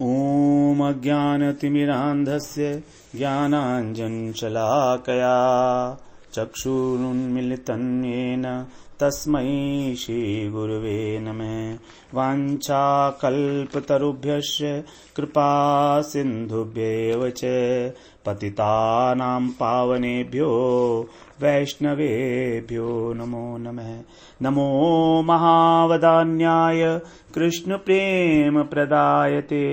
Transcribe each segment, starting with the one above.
ॐ अज्ञानतिमिरान्धस्य ज्ञानाञ्जनशलाकया चक्षुरुन्मीलितं येन तस्मै श्रीगुरवे नमः। वाञ्छाकल्पतरुभ्यश्च कृपासिन्धुभ्येव च पतितानां पावनेभ्यो वैष्णवेभ्यो नमो नमः। नमो महावदान्याय कृष्णप्रेमप्रदायते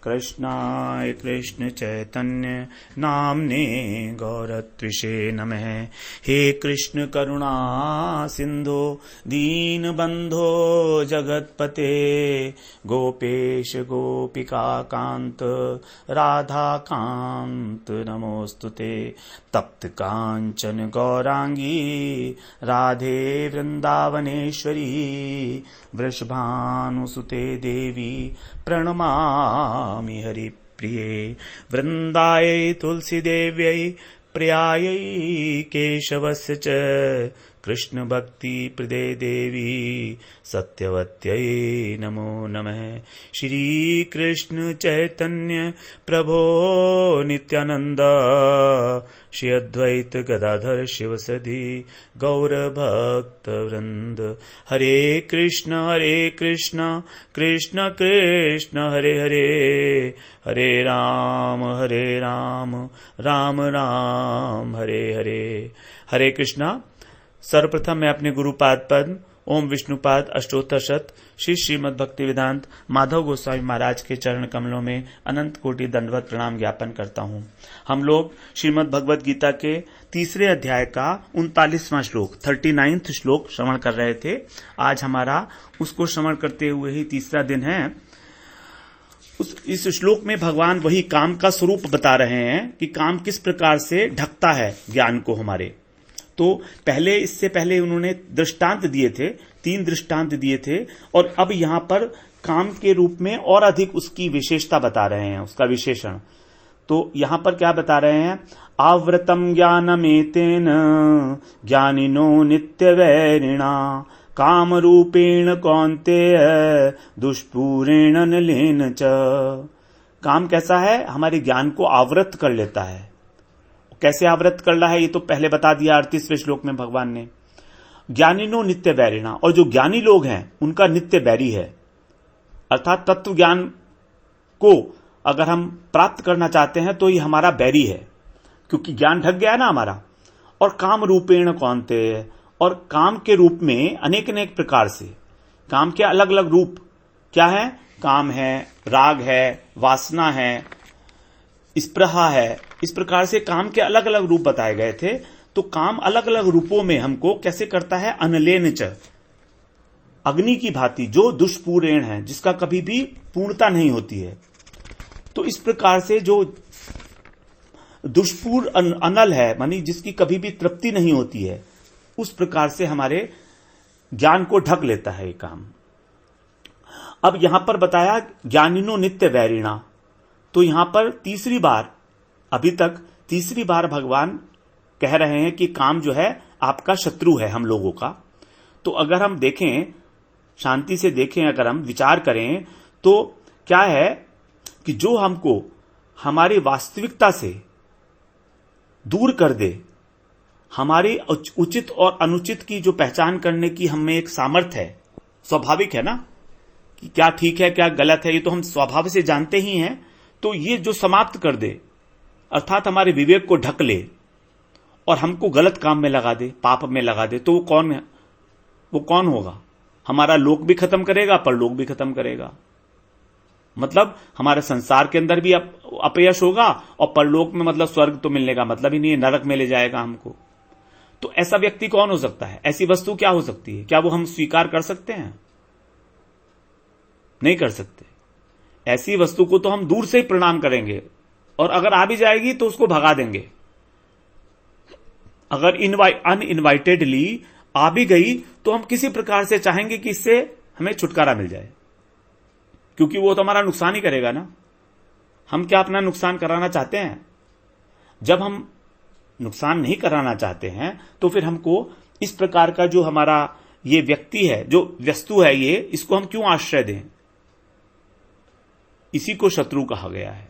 कृष्णाय कृष्णचैतन्य नाम्ने गौरत्विषे नमः। हे कृष्ण करुणा सिन्धो दीनबन्धो जगत्पते गोपेश गोपिकान्त राधाकान्त नमोस्तुते। तप्त कांचन गौरांगी राधे वृंदावनेश्वरी वृषभानुसुते देवी प्रणमामि हरिप्रिये। वृंदायै तुलसीदेव्यै प्रियायै केशवस्य च कृष्ण भक्ति प्रदे देवी सत्यवत्यै नमो नमः। श्री कृष्ण चैतन्य प्रभो नित्यानंद श्री अद्वैत गदाधर शिवसदि गौर भक्त वृंद। हरे कृष्ण कृष्ण कृष्ण हरे हरे हरे राम राम राम हरे हरे। हरे कृष्णा। सर्वप्रथम मैं अपने गुरुपाद पद्म ओम विष्णुपाद अष्टोत्तर शत श्री श्रीमद् भक्ति वेदांत माधव गोस्वामी महाराज के चरण कमलों में अनंत कोटि दंडवत प्रणाम ज्ञापन करता हूँ। हम लोग श्रीमद् भगवद गीता के तीसरे अध्याय का 39वां श्लोक 39th श्लोक श्रवण कर रहे थे। आज हमारा उसको श्रवण करते हुए ही तीसरा दिन है। इस श्लोक में भगवान वही काम का स्वरूप बता रहे हैं कि काम किस प्रकार से ढकता है ज्ञान को हमारे। तो इससे पहले उन्होंने दृष्टांत दिए थे, 3 दृष्टांत दिए थे, और अब यहां पर काम के रूप में और अधिक उसकी विशेषता बता रहे हैं, उसका विशेषण। तो यहां पर क्या बता रहे हैं? आवृतम ज्ञानमेतेन ज्ञानिनो नित्यवैरिणा काम रूपेण कौन्तेय दुष्पूरेण नलेन च। काम कैसा है? हमारे ज्ञान को आवृत कर लेता है। कैसे आवृत कर रहा है ये तो पहले बता दिया 38वें श्लोक में भगवान ने। ज्ञानिनो नित्य वैरिणा, और जो ज्ञानी लोग हैं उनका नित्य बैरी है। अर्थात तत्व ज्ञान को अगर हम प्राप्त करना चाहते हैं तो ये हमारा बैरी है, क्योंकि ज्ञान ढक गया है ना हमारा। और काम रूपेण कौन्तेय, और काम के रूप में अनेक अनेक प्रकार से। काम के अलग अलग रूप क्या है? काम है, राग है, वासना है, स्पृहा है। इस प्रकार से काम के अलग अलग रूप बताए गए थे। तो काम अलग अलग रूपों में हमको कैसे करता है? अनलेन च, अग्नि की भांति, जो दुष्पूरेण है, जिसका कभी भी पूर्णता नहीं होती है। तो इस प्रकार से जो दुष्पूर अनल है, मानी जिसकी कभी भी तृप्ति नहीं होती है, उस प्रकार से हमारे ज्ञान को ढक लेता है ये काम। अब यहां पर बताया ज्ञानिनो नित्य वैरिणा। तो यहां पर तीसरी बार, अभी तक तीसरी बार भगवान कह रहे हैं कि काम जो है आपका शत्रु है हम लोगों का। तो अगर हम देखें, शांति से देखें, अगर हम विचार करें तो क्या है कि जो हमको हमारी वास्तविकता से दूर कर दे, हमारी उचित और अनुचित की जो पहचान करने की हमें एक सामर्थ्य है, स्वाभाविक है ना कि क्या ठीक है क्या गलत है, ये तो हम स्वभाव से जानते ही हैं। तो ये जो समाप्त कर दे, अर्थात हमारे विवेक को ढक ले और हमको गलत काम में लगा दे, पाप में लगा दे, तो वो कौन है? वो कौन होगा? हमारा लोक भी खत्म करेगा, परलोक भी खत्म करेगा। मतलब हमारे संसार के अंदर भी अपयश होगा, और परलोक में मतलब स्वर्ग तो मिलने का मतलब ही नहीं है, नरक में ले जाएगा हमको। तो ऐसा व्यक्ति कौन हो सकता है? ऐसी वस्तु क्या हो सकती है? क्या वो हम स्वीकार कर सकते हैं? नहीं कर सकते। ऐसी वस्तु को तो हम दूर से ही प्रणाम करेंगे, और अगर आ भी जाएगी तो उसको भगा देंगे। अगर अनइनवाइटेडली आ भी गई तो हम किसी प्रकार से चाहेंगे कि इससे हमें छुटकारा मिल जाए, क्योंकि वो तो हमारा नुकसान ही करेगा ना। हम क्या अपना नुकसान कराना चाहते हैं? जब हम नुकसान नहीं कराना चाहते हैं तो फिर हमको इस प्रकार का जो हमारा ये व्यक्ति है, जो वस्तु है, ये इसको हम क्यों आश्रय दें? इसी को शत्रु कहा गया है।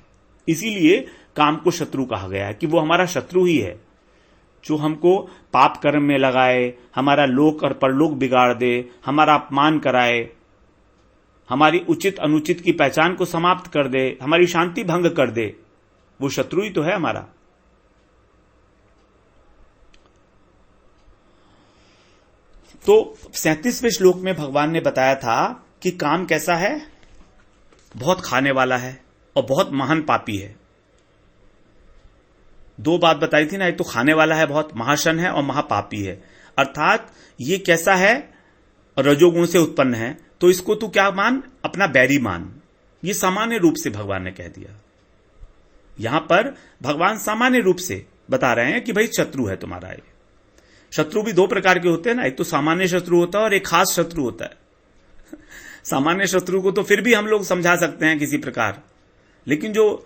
इसीलिए काम को शत्रु कहा गया है कि वो हमारा शत्रु ही है, जो हमको पाप कर्म में लगाए, हमारा लोक और परलोक बिगाड़ दे, हमारा अपमान कराए, हमारी उचित अनुचित की पहचान को समाप्त कर दे, हमारी शांति भंग कर दे, वो शत्रु ही तो है हमारा। तो 37वें श्लोक में भगवान ने बताया था कि काम कैसा है, बहुत खाने वाला है और बहुत महान पापी है। दो बात बताई थी ना, एक तो खाने वाला है, बहुत महाशन है, और महापापी है। अर्थात ये कैसा है, रजोगुण से उत्पन्न है, तो इसको तू क्या मान, अपना बैरी मान। ये सामान्य रूप से भगवान ने कह दिया। यहां पर भगवान सामान्य रूप से बता रहे हैं कि भाई शत्रु है तुम्हारा। ये शत्रु भी दो प्रकार के होते हैं ना, एक तो सामान्य शत्रु होता है और एक खास शत्रु होता है। सामान्य शत्रु को तो फिर भी हम लोग समझा सकते हैं किसी प्रकार, लेकिन जो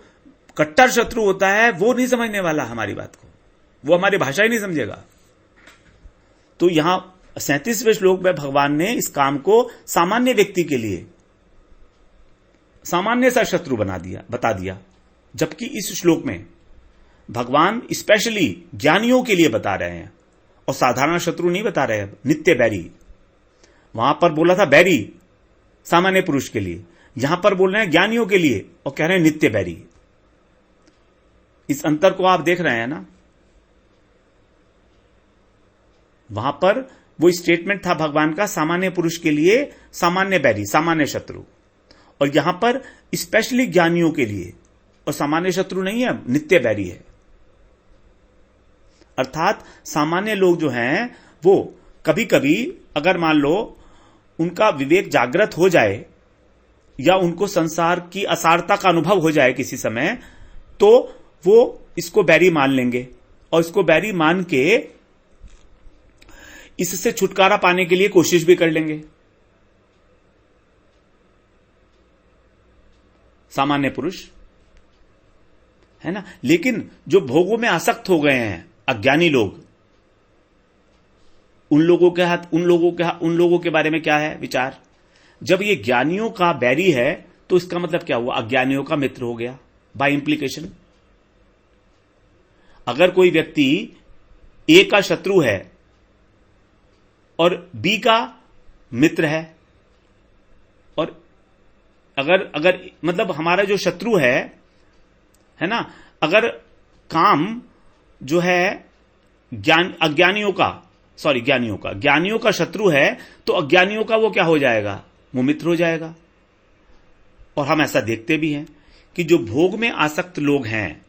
कट्टर शत्रु होता है वो नहीं समझने वाला हमारी बात को, वो हमारी भाषा ही नहीं समझेगा। तो यहां 37वें श्लोक में भगवान ने इस काम को सामान्य व्यक्ति के लिए सामान्य सा शत्रु बता दिया, जबकि इस श्लोक में भगवान स्पेशली ज्ञानियों के लिए बता रहे हैं और साधारण शत्रु नहीं बता रहे हैं, नित्य बैरी। वहां पर बोला था बैरी सामान्य पुरुष के लिए, यहां पर बोल रहे हैं ज्ञानियों के लिए और कह रहे हैं नित्य बैरी। इस अंतर को आप देख रहे हैं ना। वहां पर वो स्टेटमेंट था भगवान का सामान्य पुरुष के लिए सामान्य बैरी, सामान्य शत्रु, और यहां पर स्पेशली ज्ञानियों के लिए, और सामान्य शत्रु नहीं है, नित्य बैरी है। अर्थात सामान्य लोग जो हैं वो कभी कभी अगर मान लो उनका विवेक जागृत हो जाए या उनको संसार की असारता का अनुभव हो जाए किसी समय, तो वो इसको बैरी मान लेंगे और इसको बैरी मान के इससे छुटकारा पाने के लिए कोशिश भी कर लेंगे। सामान्य पुरुष है ना। लेकिन जो भोगों में आसक्त हो गए हैं अज्ञानी लोग, उन लोगों के बारे में क्या है विचार। जब ये ज्ञानियों का बैरी है तो इसका मतलब क्या हुआ, अज्ञानियों का मित्र हो गया बाय इंप्लीकेशन। अगर कोई व्यक्ति ए का शत्रु है और बी का मित्र है, और अगर मतलब हमारा जो शत्रु है ना, अगर काम जो है ज्ञानियों का शत्रु है, तो अज्ञानियों का वो क्या हो जाएगा, वो मित्र हो जाएगा। और हम ऐसा देखते भी हैं कि जो भोग में आसक्त लोग हैं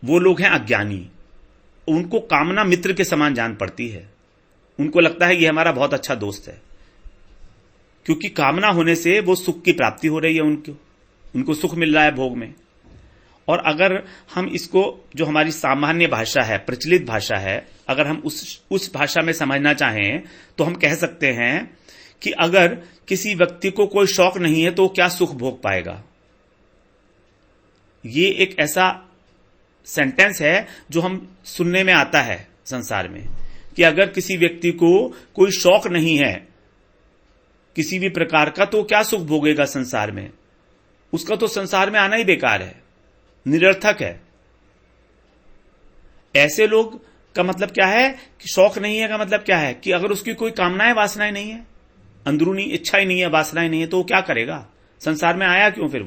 वो लोग हैं अज्ञानी। उनको कामना मित्र के समान जान पड़ती है। उनको लगता है ये हमारा बहुत अच्छा दोस्त है, क्योंकि कामना होने से वो सुख की प्राप्ति हो रही है, उनको सुख मिल रहा है भोग में। और अगर हम इसको, जो हमारी सामान्य भाषा है, प्रचलित भाषा है, अगर हम उस भाषा में समझना चाहें तो हम कह सकते हैं कि अगर किसी व्यक्ति को कोई शौक नहीं है तो वो क्या सुख भोग पाएगा। ये एक ऐसा सेंटेंस है जो हम सुनने में आता है संसार में, कि अगर किसी व्यक्ति को कोई शौक नहीं है किसी भी प्रकार का, तो क्या सुख भोगेगा संसार में। उसका तो संसार में आना ही बेकार है, निरर्थक है। ऐसे लोग का मतलब क्या है कि शौक नहीं है का मतलब क्या है कि अगर उसकी कोई कामनाएं वासनाएं नहीं है, अंदरूनी इच्छा ही नहीं है, वासनाएं नहीं है, तो वो क्या करेगा, संसार में आया क्यों फिर।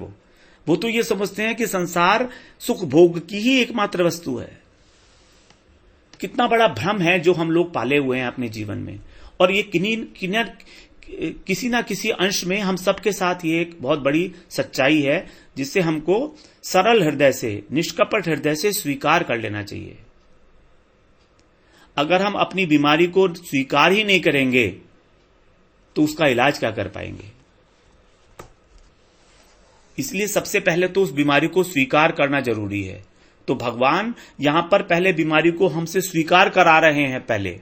वो तो ये समझते हैं कि संसार सुख भोग की ही एकमात्र वस्तु है। कितना बड़ा भ्रम है जो हम लोग पाले हुए हैं अपने जीवन में। और ये किसी ना किसी अंश में हम सबके साथ ये एक बहुत बड़ी सच्चाई है, जिससे हमको सरल हृदय से, निष्कपट हृदय से स्वीकार कर लेना चाहिए। अगर हम अपनी बीमारी को स्वीकार ही नहीं करेंगे तो उसका इलाज क्या कर पाएंगे। इसलिए सबसे पहले तो उस बीमारी को स्वीकार करना जरूरी है। तो भगवान यहां पर पहले बीमारी को हमसे स्वीकार करा रहे हैं पहले,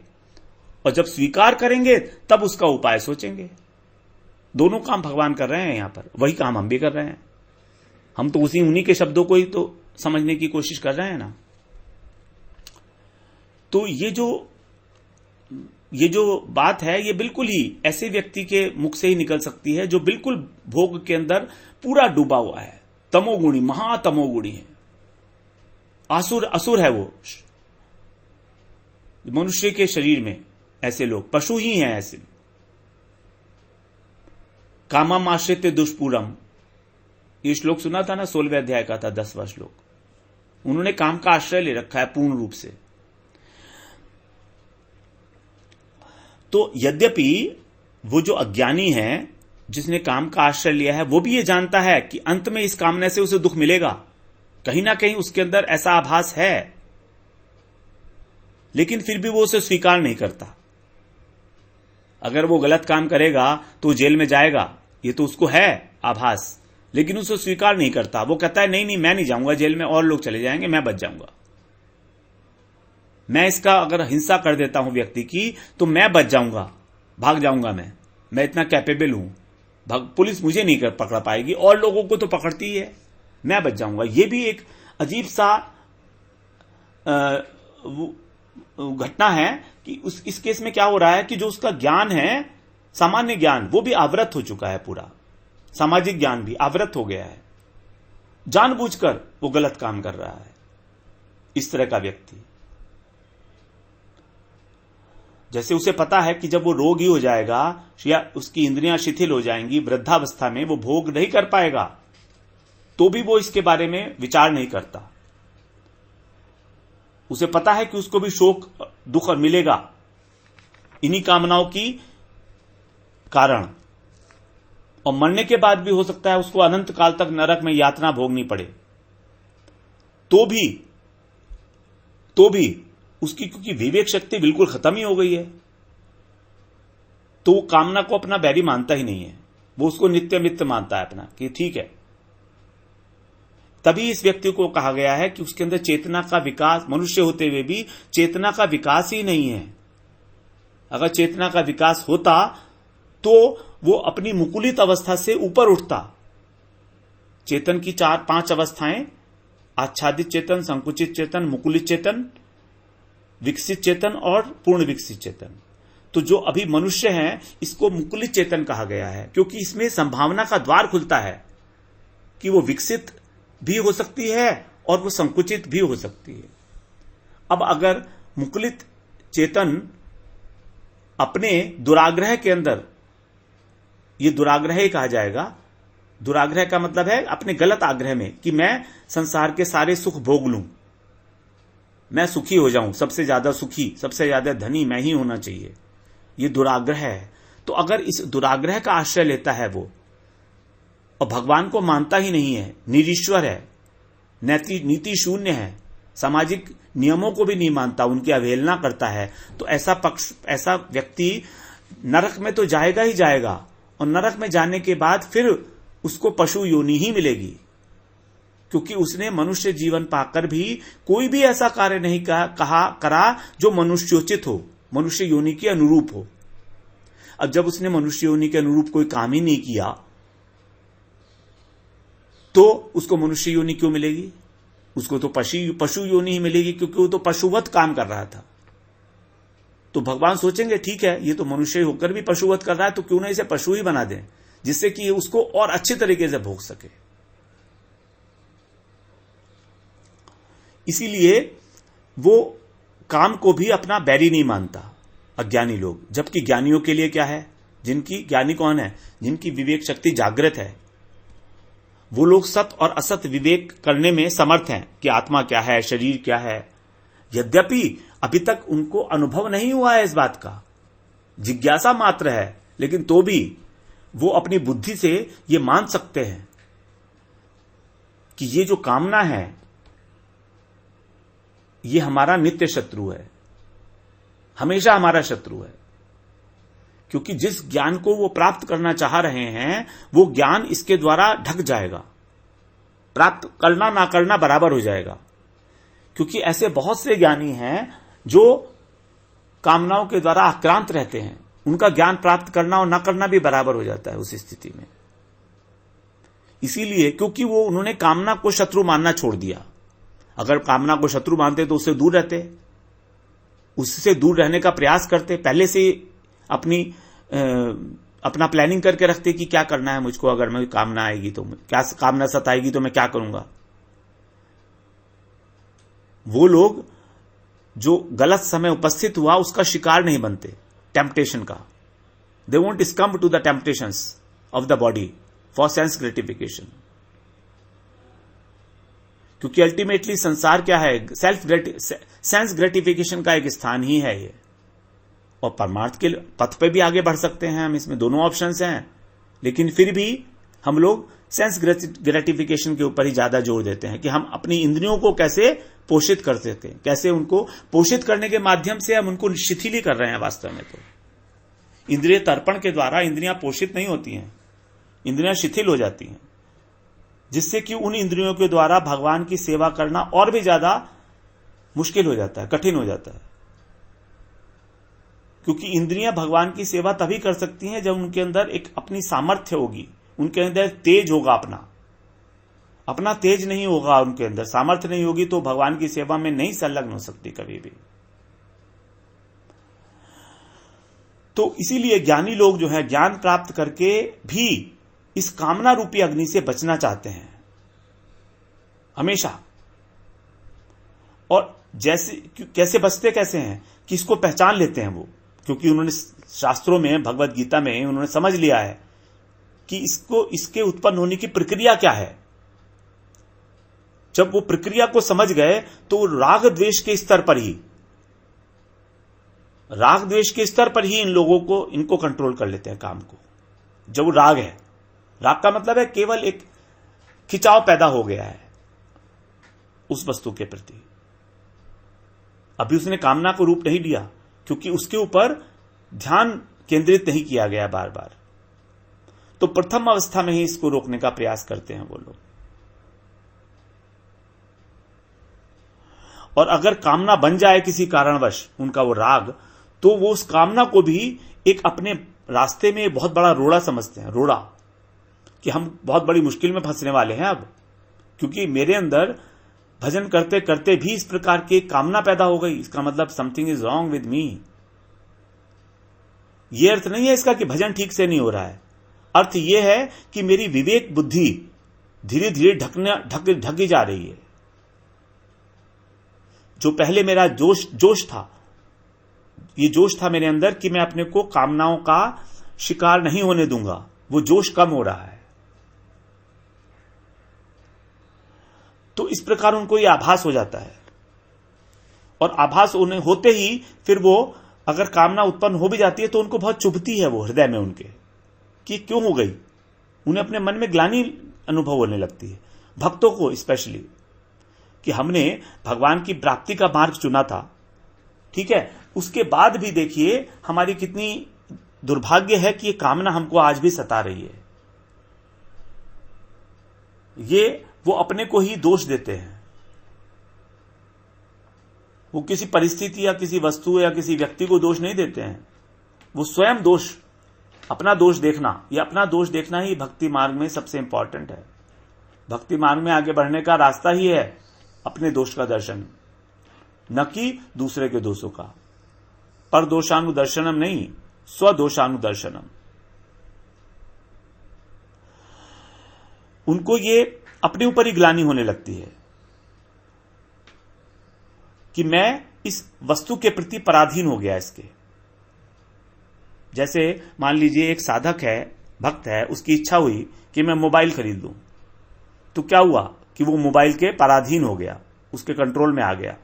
और जब स्वीकार करेंगे तब उसका उपाय सोचेंगे। दोनों काम भगवान कर रहे हैं यहां पर, वही काम हम भी कर रहे हैं। हम तो उन्हीं के शब्दों को ही तो समझने की कोशिश कर रहे हैं ना। तो ये जो बात है, ये बिल्कुल ही ऐसे व्यक्ति के मुख से ही निकल सकती है जो बिल्कुल भोग के अंदर पूरा डूबा हुआ है, तमोगुणी, महातमोगुणी है, असुर असुर है वो मनुष्य के शरीर में। ऐसे लोग पशु ही हैं। ऐसे कामम आश्रित दुष्पूरम, ये श्लोक सुना था ना, 16वें अध्याय का था, 10वां श्लोक। उन्होंने काम का आश्रय ले रखा है पूर्ण रूप से। तो यद्यपि वो जो अज्ञानी है, जिसने काम का आश्रय लिया है, वो भी ये जानता है कि अंत में इस कामने से उसे दुख मिलेगा, कहीं ना कहीं उसके अंदर ऐसा आभास है, लेकिन फिर भी वो उसे स्वीकार नहीं करता। अगर वो गलत काम करेगा तो जेल में जाएगा, ये तो उसको है आभास, लेकिन उसे स्वीकार नहीं करता। वो कहता है नहीं नहीं, मैं नहीं जाऊंगा जेल में, और लोग चले जाएंगे, मैं बच जाऊंगा। मैं इसका अगर हिंसा कर देता हूं व्यक्ति की तो मैं बच जाऊंगा, भाग जाऊंगा, मैं इतना कैपेबल हूं, पुलिस मुझे नहीं पकड़ पाएगी, और लोगों को तो पकड़ती है, मैं बच जाऊंगा। ये भी एक अजीब सा घटना है कि इस केस में क्या हो रहा है कि जो उसका ज्ञान है, सामान्य ज्ञान, वो भी आवृत हो चुका है, पूरा सामाजिक ज्ञान भी आवृत हो गया है, जानबूझकर वो गलत काम कर रहा है। इस तरह का व्यक्ति, जैसे उसे पता है कि जब वो रोगी हो जाएगा या उसकी इंद्रियां शिथिल हो जाएंगी, वृद्धावस्था में वो भोग नहीं कर पाएगा, तो भी वो इसके बारे में विचार नहीं करता। उसे पता है कि उसको भी शोक दुख मिलेगा इन्हीं कामनाओं की कारण, और मरने के बाद भी हो सकता है उसको अनंत काल तक नरक में यातना भोगनी पड़े, तो भी उसकी, क्योंकि विवेक शक्ति बिल्कुल खत्म ही हो गई है, तो वो कामना को अपना बैरी मानता ही नहीं है, वो उसको नित्य मित्र मानता है अपना, कि ठीक है। तभी इस व्यक्ति को कहा गया है कि उसके अंदर चेतना का विकास, मनुष्य होते हुए भी चेतना का विकास ही नहीं है। अगर चेतना का विकास होता तो वो अपनी मुकुलित अवस्था से ऊपर उठता। चेतन की 4-5 अवस्थाएं, आच्छादित चेतन, संकुचित चेतन, मुकुलित चेतन, विकसित चेतन और पूर्ण विकसित चेतन। तो जो अभी मनुष्य है, इसको मुकुलित चेतन कहा गया है, क्योंकि इसमें संभावना का द्वार खुलता है कि वो विकसित भी हो सकती है और वो संकुचित भी हो सकती है। अब अगर मुकुलित चेतन अपने दुराग्रह के अंदर, ये दुराग्रह ही कहा जाएगा, दुराग्रह का मतलब है अपने गलत आग्रह में कि मैं संसार के सारे सुख भोग लूं, मैं सुखी हो जाऊं, सबसे ज्यादा सुखी, सबसे ज्यादा धनी मैं ही होना चाहिए, ये दुराग्रह है। तो अगर इस दुराग्रह का आश्रय लेता है वो, और भगवान को मानता ही नहीं है, निरीश्वर है, नीति शून्य है, सामाजिक नियमों को भी नहीं मानता, उनकी अवहेलना करता है, तो ऐसा व्यक्ति नरक में तो जाएगा ही जाएगा, और नरक में जाने के बाद फिर उसको पशु योनि ही मिलेगी, क्योंकि उसने मनुष्य जीवन पाकर भी कोई भी ऐसा कार्य नहीं करा जो मनुष्योचित हो, मनुष्य योनि के अनुरूप हो। अब जब उसने मनुष्य योनि के अनुरूप कोई काम ही नहीं किया, तो उसको मनुष्य योनि क्यों मिलेगी? उसको तो पशु योनि ही मिलेगी, क्योंकि वो तो पशुवत काम कर रहा था। तो भगवान सोचेंगे ठीक है, ये तो मनुष्य होकर भी पशुवत कर रहा है, तो क्यों ना इसे पशु ही बना दें, जिससे कि उसको और अच्छे तरीके से भोग सके। इसीलिए वो काम को भी अपना बैरी नहीं मानता, अज्ञानी लोग। जबकि ज्ञानियों के लिए क्या है, ज्ञानी कौन है? जिनकी विवेक शक्ति जागृत है, वो लोग सत और असत विवेक करने में समर्थ हैं कि आत्मा क्या है, शरीर क्या है। यद्यपि अभी तक उनको अनुभव नहीं हुआ है इस बात का, जिज्ञासा मात्र है, लेकिन तो भी वो अपनी बुद्धि से ये मान सकते हैं कि ये जो कामना है ये हमारा नित्य शत्रु है, हमेशा हमारा शत्रु है। क्योंकि जिस ज्ञान को वो प्राप्त करना चाह रहे हैं, वो ज्ञान इसके द्वारा ढक जाएगा, प्राप्त करना ना करना बराबर हो जाएगा। क्योंकि ऐसे बहुत से ज्ञानी हैं जो कामनाओं के द्वारा आक्रांत रहते हैं, उनका ज्ञान प्राप्त करना और ना करना भी बराबर हो जाता है उस स्थिति में। इसीलिए क्योंकि वो उन्होंने कामना को शत्रु मानना छोड़ दिया। अगर कामना को शत्रु मानते तो उससे दूर रहते, उससे दूर रहने का प्रयास करते, पहले से अपनी अपना प्लानिंग करके रखते कि क्या करना है मुझको, अगर मैं कामना आएगी तो क्या कामना सताएगी तो मैं क्या करूंगा। वो लोग जो गलत समय उपस्थित हुआ उसका शिकार नहीं बनते टेम्पटेशन का। They won't succumb to the temptations of the body for sense gratification, क्योंकि अल्टीमेटली संसार क्या है, सेंस ग्रेटिफिकेशन का एक स्थान ही है ये। और परमार्थ के पथ पे भी आगे बढ़ सकते हैं हम, इसमें दोनों ऑप्शंस हैं, लेकिन फिर भी हम लोग सेंस ग्रेटिफिकेशन के ऊपर ही ज्यादा जोर देते हैं कि हम अपनी इंद्रियों को कैसे पोषित कर सकें, कैसे उनको पोषित करने के माध्यम से हम उनको शिथिल ही कर रहे हैं। वास्तव में तो इंद्रिय तर्पण के द्वारा इंद्रियां पोषित नहीं होती हैं, इंद्रियां शिथिल हो जाती हैं, जिससे कि उन इंद्रियों के द्वारा भगवान की सेवा करना और भी ज्यादा मुश्किल हो जाता है, कठिन हो जाता है। क्योंकि इंद्रियां भगवान की सेवा तभी कर सकती हैं जब उनके अंदर एक अपनी सामर्थ्य होगी, उनके अंदर तेज होगा, अपना तेज नहीं होगा, उनके अंदर सामर्थ्य नहीं होगी, तो भगवान की सेवा में नहीं संलग्न हो सकती कभी भी। तो इसीलिए ज्ञानी लोग जो है ज्ञान प्राप्त करके भी इस कामना रूपी अग्नि से बचना चाहते हैं हमेशा। और कैसे बचते कैसे हैं कि इसको पहचान लेते हैं वो, क्योंकि उन्होंने शास्त्रों में, भगवत गीता में उन्होंने समझ लिया है कि इसके उत्पन्न होने की प्रक्रिया क्या है। जब वो प्रक्रिया को समझ गए तो राग द्वेष के स्तर पर ही इन लोगों को, इनको कंट्रोल कर लेते हैं काम को। जब वो राग है, राग का मतलब है केवल एक खिंचाव पैदा हो गया है उस वस्तु के प्रति, अभी उसने कामना को रूप नहीं लिया, क्योंकि उसके ऊपर ध्यान केंद्रित नहीं किया गया बार बार। तो प्रथम अवस्था में ही इसको रोकने का प्रयास करते हैं वो लोग। और अगर कामना बन जाए किसी कारणवश उनका वो राग, तो वो उस कामना को भी एक अपने रास्ते में बहुत बड़ा रोड़ा समझते हैं, रोड़ा, कि हम बहुत बड़ी मुश्किल में फंसने वाले हैं अब, क्योंकि मेरे अंदर भजन करते करते भी इस प्रकार की कामना पैदा हो गई, इसका मतलब something is wrong with me. यह अर्थ नहीं है इसका कि भजन ठीक से नहीं हो रहा है, अर्थ यह है कि मेरी विवेक बुद्धि धीरे धीरे ढकी जा रही है। जो पहले मेरा जोश था, ये जोश था मेरे अंदर कि मैं अपने को कामनाओं का शिकार नहीं होने दूंगा, वो जोश कम हो रहा है। तो इस प्रकार उनको ये आभास हो जाता है, और आभास उन्हें होते ही फिर वो अगर कामना उत्पन्न हो भी जाती है तो उनको बहुत चुभती है वो हृदय में उनके, कि क्यों हो गई। उन्हें अपने मन में ग्लानि अनुभव होने लगती है, भक्तों को स्पेशली, कि हमने भगवान की प्राप्ति का मार्ग चुना था, ठीक है, उसके बाद भी देखिए हमारी कितनी दुर्भाग्य है कि ये कामना हमको आज भी सता रही है। ये वो अपने को ही दोष देते हैं, वो किसी परिस्थिति या किसी वस्तु या किसी व्यक्ति को दोष नहीं देते हैं, वो स्वयं दोष, अपना दोष देखना, ये अपना दोष देखना ही भक्ति मार्ग में सबसे इंपॉर्टेंट है। भक्ति मार्ग में आगे बढ़ने का रास्ता ही है अपने दोष का दर्शन, न कि दूसरे के दोषों का। पर दोषानुदर्शनम नहीं, स्वदोषानुदर्शनम। उनको ये अपने ऊपर ही ग्लानि होने लगती है कि मैं इस वस्तु के प्रति पराधीन हो गया इसके। जैसे मान लीजिए एक साधक है, भक्त है, उसकी इच्छा हुई कि मैं मोबाइल खरीद लूं, तो क्या हुआ कि वो मोबाइल के पराधीन हो गया, उसके कंट्रोल में आ गया,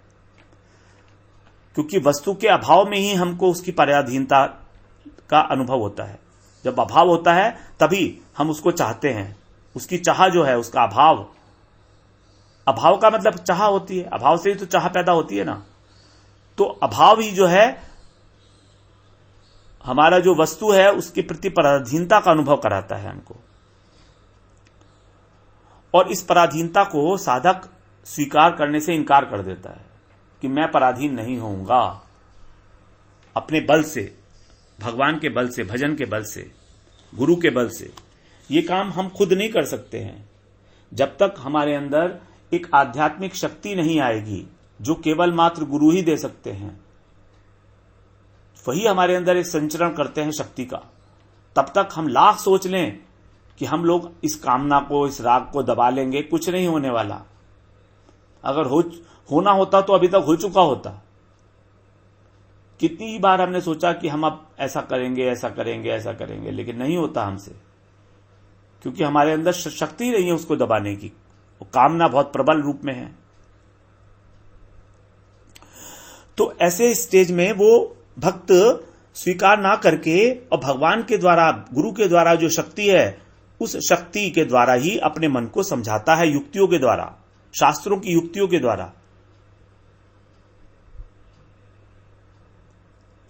क्योंकि वस्तु के अभाव में ही हमको उसकी पराधीनता का अनुभव होता है। जब अभाव होता है तभी हम उसको चाहते हैं, उसकी चाह जो है, उसका अभाव का मतलब चाह होती है, अभाव से ही तो चाह पैदा होती है ना। तो अभाव ही जो है हमारा जो वस्तु है उसके प्रति पराधीनता का अनुभव कराता है हमको, और इस पराधीनता को साधक स्वीकार करने से इनकार कर देता है कि मैं पराधीन नहीं होऊंगा। अपने बल से, भगवान के बल से, भजन के बल से, गुरु के बल से ये काम हम खुद नहीं कर सकते हैं। जब तक हमारे अंदर एक आध्यात्मिक शक्ति नहीं आएगी जो केवल मात्र गुरु ही दे सकते हैं, वही हमारे अंदर एक संचरण करते हैं शक्ति का, तब तक हम लाख सोच लें कि हम लोग इस कामना को, इस राग को दबा लेंगे, कुछ नहीं होने वाला। अगर होना होता तो अभी तक हो चुका होता। कितनी ही बार हमने सोचा कि हम अब ऐसा करेंगे, ऐसा करेंगे, ऐसा करेंगे, लेकिन नहीं होता हमसे, क्योंकि हमारे अंदर शक्ति नहीं है उसको दबाने की। वो कामना बहुत प्रबल रूप में है। तो ऐसे स्टेज में वो भक्त स्वीकार ना करके और भगवान के द्वारा, गुरु के द्वारा जो शक्ति है, उस शक्ति के द्वारा ही अपने मन को समझाता है, युक्तियों के द्वारा, शास्त्रों की युक्तियों के द्वारा।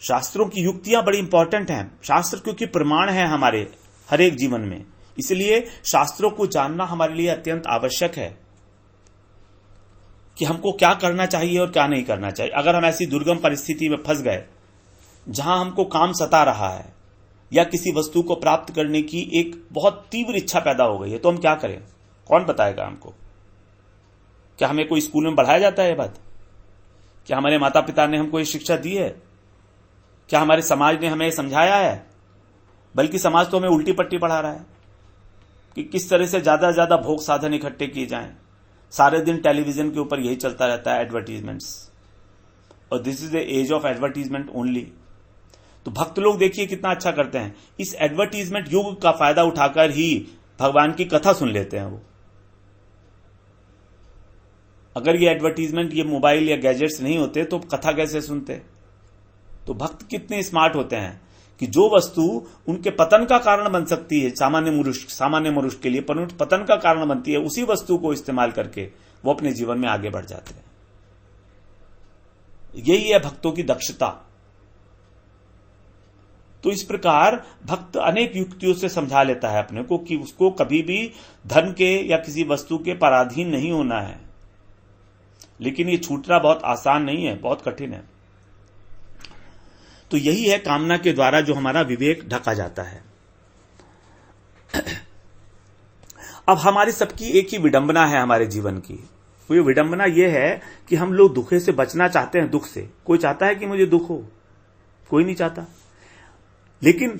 शास्त्रों की युक्तियां बड़ी इंपॉर्टेंट हैं। शास्त्र क्योंकि प्रमाण है हमारे हर एक जीवन में, इसलिए शास्त्रों को जानना हमारे लिए अत्यंत आवश्यक है कि हमको क्या करना चाहिए और क्या नहीं करना चाहिए। अगर हम ऐसी दुर्गम परिस्थिति में फंस गए जहां हमको काम सता रहा है या किसी वस्तु को प्राप्त करने की एक बहुत तीव्र इच्छा पैदा हो गई है, तो हम क्या करें? कौन बताएगा हमको? क्या हमें कोई स्कूल में पढ़ाया जाता है ये बात? क्या हमारे माता पिता ने हमको ये शिक्षा दी है? क्या हमारे समाज ने हमें समझाया है? बल्कि समाज तो हमें उल्टी पट्टी पढ़ा रहा है कि किस तरह से ज्यादा से ज्यादा भोग साधन इकट्ठे किए जाएं। सारे दिन टेलीविजन के ऊपर यही चलता रहता है, एडवर्टीजमेंट्स, और this is the age of advertisement only. तो भक्त लोग देखिए कितना अच्छा करते हैं, इस एडवर्टीजमेंट युग का फायदा उठाकर ही भगवान की कथा सुन लेते हैं वो। अगर ये एडवर्टीजमेंट, ये मोबाइल या गैजेट्स नहीं होते तो कथा कैसे सुनते? तो भक्त कितने स्मार्ट होते हैं कि जो वस्तु उनके पतन का कारण बन सकती है, सामान्य मनुष्य के लिए पतन का कारण बनती है, उसी वस्तु को इस्तेमाल करके वो अपने जीवन में आगे बढ़ जाते हैं। यही है भक्तों की दक्षता। तो इस प्रकार भक्त अनेक युक्तियों से समझा लेता है अपने को कि उसको कभी भी धन के या किसी वस्तु के पराधीन नहीं होना है। लेकिन ये छूटना बहुत आसान नहीं है, बहुत कठिन है। तो यही है कामना के द्वारा जो हमारा विवेक ढका जाता है। अब हमारी सबकी एक ही विडंबना है हमारे जीवन की। वो विडंबना ये है कि हम लोग दुखे से बचना चाहते हैं। दुख से कोई चाहता है कि मुझे दुख हो? कोई नहीं चाहता। लेकिन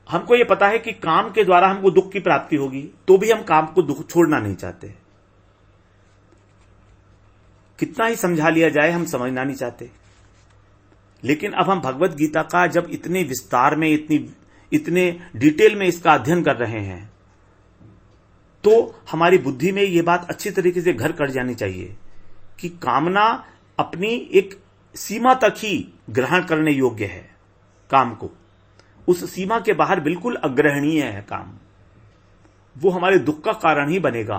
हमको ये पता है कि काम के द्वारा हमको दुख की प्राप्ति होगी, तो भी हम काम को दुख छोड़ना नहीं चाहते। कितना ही समझा लिया जाए हम समझना नहीं चाहते। लेकिन अब हम भगवत गीता का जब इतने विस्तार में, इतने डिटेल में इसका अध्ययन कर रहे हैं, तो हमारी बुद्धि में यह बात अच्छी तरीके से घर कर जानी चाहिए कि कामना अपनी एक सीमा तक ही ग्रहण करने योग्य है। काम को उस सीमा के बाहर बिल्कुल अग्रहणीय है काम, वो हमारे दुख का कारण ही बनेगा।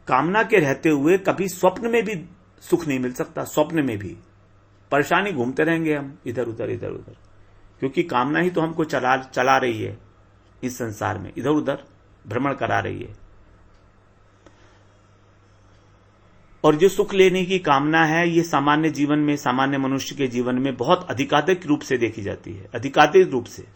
कामना के रहते हुए कभी स्वप्न में भी सुख नहीं मिल सकता। स्वप्न में भी परेशानी घूमते रहेंगे हम इधर उधर, क्योंकि कामना ही तो हमको चला रही है इस संसार में, इधर उधर भ्रमण करा रही है। और जो सुख लेने की कामना है, ये सामान्य जीवन में, सामान्य मनुष्य के जीवन में बहुत अधिकाधिक रूप से देखी जाती है। अधिकाधिक रूप से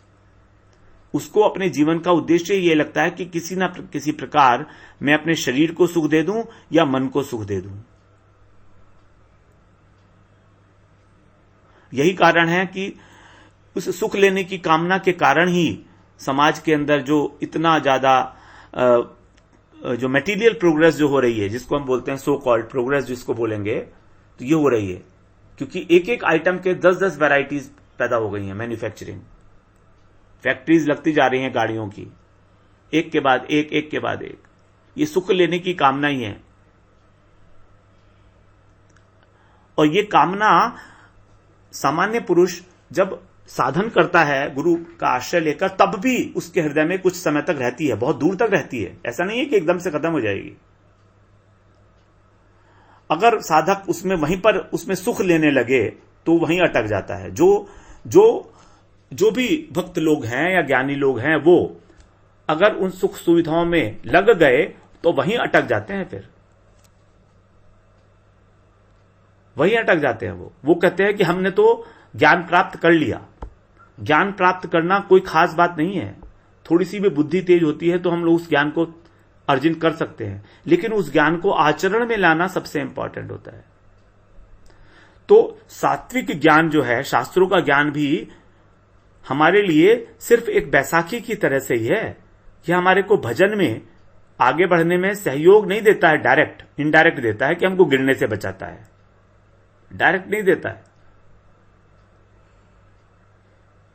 उसको अपने जीवन का उद्देश्य ये लगता है कि किसी न किसी प्रकार मैं अपने शरीर को सुख दे दूं या मन को सुख दे दूं। यही कारण है कि उस सुख लेने की कामना के कारण ही समाज के अंदर जो इतना ज्यादा जो मटेरियल प्रोग्रेस जो हो रही है, जिसको हम बोलते हैं सो कॉल्ड प्रोग्रेस जिसको बोलेंगे, तो ये हो रही है क्योंकि एक एक आइटम के 10-10 वैरायटीज पैदा हो गई हैं। मैन्युफैक्चरिंग फैक्ट्रीज लगती जा रही हैं गाड़ियों की, एक के बाद एक, एक के बाद एक। ये सुख लेने की कामना ही है। और ये कामना सामान्य पुरुष जब साधन करता है गुरु का आश्रय लेकर, तब भी उसके हृदय में कुछ समय तक रहती है, बहुत दूर तक रहती है। ऐसा नहीं है कि एकदम से खत्म हो जाएगी। अगर साधक उसमें वहीं पर उसमें सुख लेने लगे तो वहीं अटक जाता है। जो भी भक्त लोग हैं या ज्ञानी लोग हैं, वो अगर उन सुख सुविधाओं में लग गए तो वहीं अटक जाते हैं। फिर वहीं अटक जाते हैं। वो कहते हैं कि हमने तो ज्ञान प्राप्त कर लिया। ज्ञान प्राप्त करना कोई खास बात नहीं है। थोड़ी सी भी बुद्धि तेज होती है तो हम लोग उस ज्ञान को अर्जन कर सकते हैं, लेकिन उस ज्ञान को आचरण में लाना सबसे इंपॉर्टेंट होता है। तो सात्विक ज्ञान जो है, शास्त्रों का ज्ञान भी हमारे लिए सिर्फ एक बैसाखी की तरह से ही है। यह हमारे को भजन में आगे बढ़ने में सहयोग नहीं देता है, डायरेक्ट, इनडायरेक्ट देता है कि हमको गिरने से बचाता है, डायरेक्ट नहीं देता है।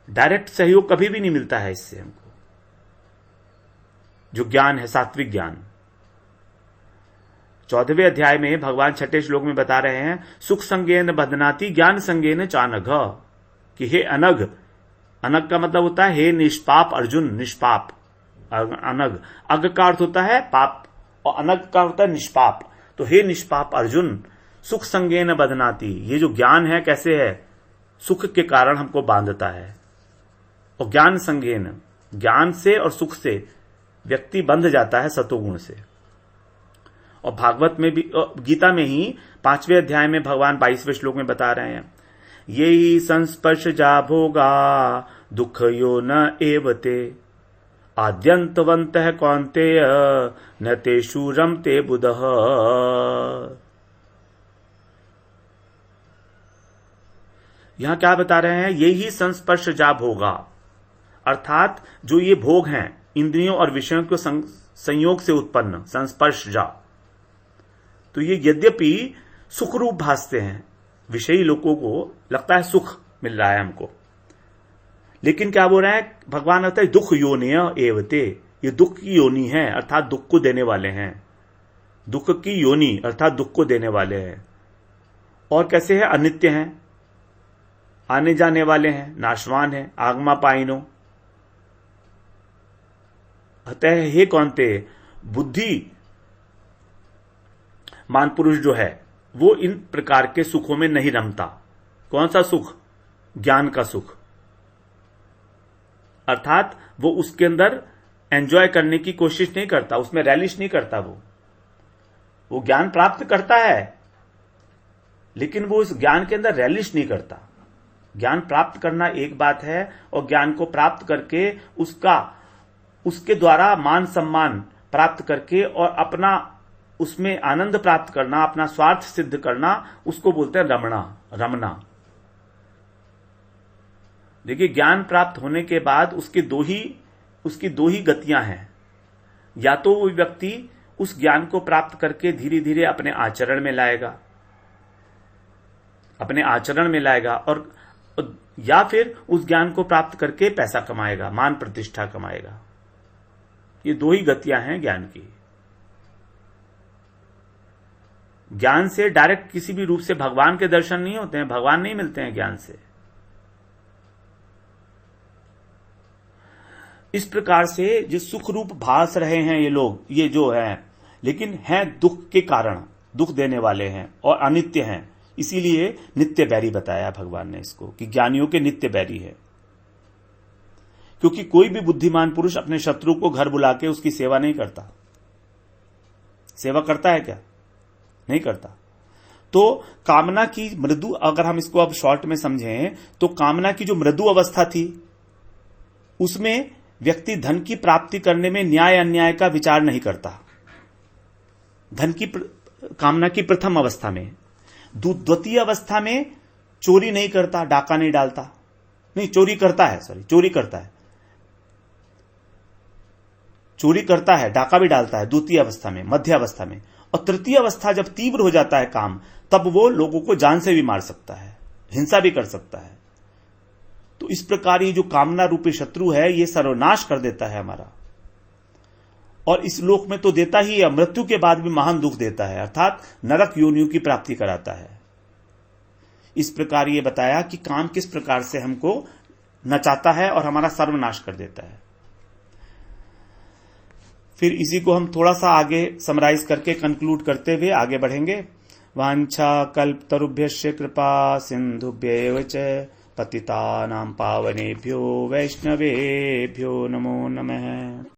डायरेक्ट सहयोग कभी भी नहीं मिलता है इससे हमको। जो ज्ञान है, सात्विक ज्ञान, 14वें अध्याय में भगवान 6ठे श्लोक में बता रहे हैं, सुख संगेन बदनाति ज्ञान संगेन चानघ, कि हे अनघ, अनघ का मतलब होता है हे निष्पाप अर्जुन, निष्पाप। अनघ, अग का अर्थ होता है पाप और अनघ का होता है निष्पाप। तो हे निष्पाप अर्जुन, सुख संगेन बदनाति, ये जो ज्ञान है कैसे है, सुख के कारण हमको बांधता है। और ज्ञान संगेन, ज्ञान से और सुख से व्यक्ति बंध जाता है सतोगुण से। और भागवत में भी, गीता में ही 5वें अध्याय में भगवान 22वें श्लोक में बता रहे हैं, ये ही संस्पर्श जा भोगा दुख यो न एवते आद्यंतवंत कौन्तेय न तेषु रमते बुधः। यहां क्या बता रहे हैं, ये ही संस्पर्श जा भोगा, अर्थात जो ये भोग हैं इंद्रियों और विषयों के संयोग से उत्पन्न संस्पर्श जा, तो ये यद्यपि सुख रूप भासते हैं, विषयी लोगों को लगता है सुख मिल रहा है हमको, लेकिन क्या बोल रहे हैं भगवान, होता है दुख योनिय एवते, ये दुख की योनि है, अर्थात दुख को देने वाले हैं, दुख की योनि अर्थात दुख को देने वाले हैं। और कैसे है, अनित्य हैं, आने जाने वाले हैं, नाशवान है, आगमा पाइनो। अतः हे कौन्ते, बुद्धि मान पुरुष जो है वो इन प्रकार के सुखों में नहीं रमता। कौन सा सुख, ज्ञान का सुख, अर्थात वो उसके अंदर एंजॉय करने की कोशिश नहीं करता, उसमें रैलिश नहीं करता। वो ज्ञान प्राप्त करता है लेकिन वो उस ज्ञान के अंदर रैलिश नहीं करता। ज्ञान प्राप्त करना एक बात है और ज्ञान को प्राप्त करके उसके द्वारा मान सम्मान प्राप्त करके और अपना उसमें आनंद प्राप्त करना, अपना स्वार्थ सिद्ध करना, उसको बोलते हैं रमना। देखिए, ज्ञान प्राप्त होने के बाद उसकी दो ही गतियां हैं। या तो वो व्यक्ति उस ज्ञान को प्राप्त करके धीरे धीरे अपने आचरण में लाएगा और या फिर उस ज्ञान को प्राप्त करके पैसा कमाएगा, मान प्रतिष्ठा कमाएगा। ये दो ही गतियां हैं ज्ञान की। ज्ञान से डायरेक्ट किसी भी रूप से भगवान के दर्शन नहीं होते हैं, भगवान नहीं मिलते हैं ज्ञान से। इस प्रकार से जो सुख रूप भास रहे हैं ये लोग, ये जो हैं, लेकिन हैं दुख के कारण, दुख देने वाले हैं और अनित्य हैं, इसीलिए नित्य बैरी बताया भगवान ने इसको, कि ज्ञानियों के नित्य बैरी है। क्योंकि कोई भी बुद्धिमान पुरुष अपने शत्रु को घर बुला के उसकी सेवा नहीं करता। सेवा करता है क्या? नहीं करता। तो कामना की मृदु, अगर हम इसको अब शॉर्ट में समझें तो कामना की जो मृदु अवस्था थी उसमें व्यक्ति धन की प्राप्ति करने में न्याय अन्याय का विचार नहीं करता। धन की कामना की प्रथम अवस्था में, द्वितीय अवस्था में चोरी नहीं करता, डाका नहीं डालता, नहीं चोरी करता है, डाका भी डालता है द्वितीय अवस्था में, मध्य अवस्था में। और तृतीय अवस्था जब तीव्र हो जाता है काम, तब वो लोगों को जान से भी मार सकता है, हिंसा भी कर सकता है। तो इस प्रकार ये जो कामना रूपी शत्रु है ये सर्वनाश कर देता है हमारा, और इस लोक में तो देता ही है, मृत्यु के बाद भी महान दुख देता है, अर्थात नरक योनियों की प्राप्ति कराता है। इस प्रकार ये बताया कि काम किस प्रकार से हमको नचाता है और हमारा सर्वनाश कर देता है। फिर इसी को हम थोड़ा सा आगे समराइज करके कंक्लूड करते हुए आगे बढ़ेंगे। वांछा कल्पतरुभ्यश्च कृपा सिंधुभ्यैव च पतितानां पावनेभ्यो वैष्णवेभ्यो नमो नमः।